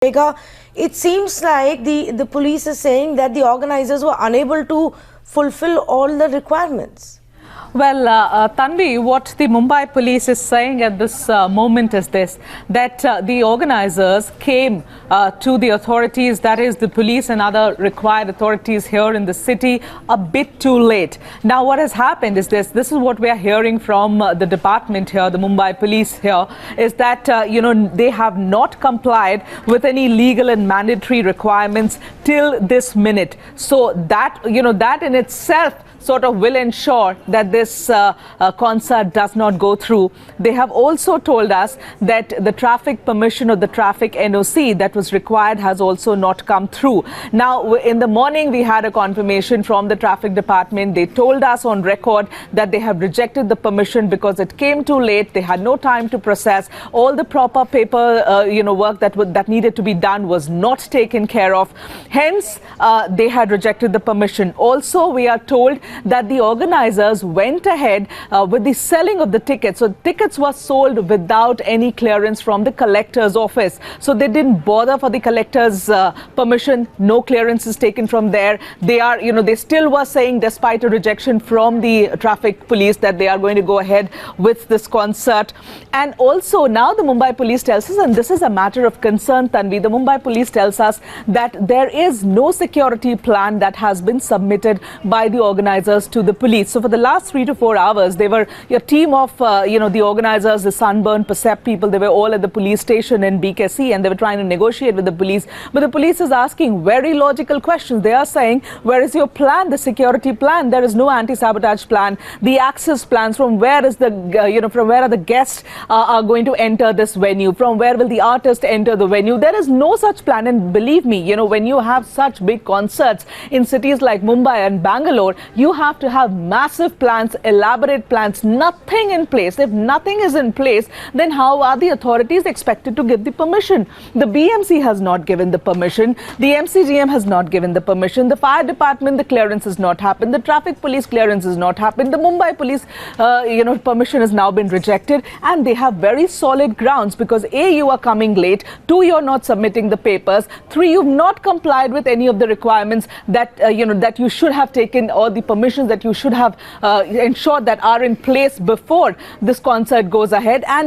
It seems like the police is saying that the organizers were unable to fulfill all the requirements. Well, Tanvi, what the Mumbai police is saying at this moment is this, that the organizers came to the authorities, that is the police and other required authorities here in the city, a bit too late. Now, what has happened is this is what we are hearing from the department here, the Mumbai police here, is that, they have not complied with any legal and mandatory requirements till this minute. So that, that in itself sort of will ensure that this concert does not go through. They have also told us that the traffic permission or the traffic NOC that was required has also not come through. Now, in the morning, we had a confirmation from the traffic department. They told us on record that they have rejected the permission because it came too late. They had no time to process. All the proper paper, work that needed to be done was not taken care of. Hence, they had rejected the permission. Also, we are told that the organizers went ahead with the selling of the tickets. So tickets were sold without any clearance from the collector's office. So they didn't bother for the collector's permission. No clearance is taken from there. They are, they still were saying, despite a rejection from the traffic police, that they are going to go ahead with this concert. And also now the Mumbai police tells us, and this is a matter of concern, Tanvi, the Mumbai police tells us that there is no security plan that has been submitted by the organizers to the police. So for the last 3 to 4 hours, they were a team of, the organizers, the Sunburn, Percept people. They were all at the police station in BKC and they were trying to negotiate with the police. But the police is asking very logical questions. They are saying, where is your plan, the security plan? There is no anti-sabotage plan. The access plans, from where is the, from where are the guests are going to enter this venue? From where will the artist enter the venue? There is no such plan. And believe me, when you have such big concerts in cities like Mumbai and Bangalore, you have to have massive plans, elaborate plans, nothing in place. If nothing is in place, then how are the authorities expected to give the permission? The BMC has not given the permission. The MCGM has not given the permission. The fire department, the clearance has not happened. The traffic police clearance has not happened. The Mumbai police, permission has now been rejected. And they have very solid grounds because A, you are coming late. 2, you're not submitting the papers. 3, you've not complied with any of the requirements that, that you should have taken, or the permissions that you should have ensured that are in place before this concert goes ahead. And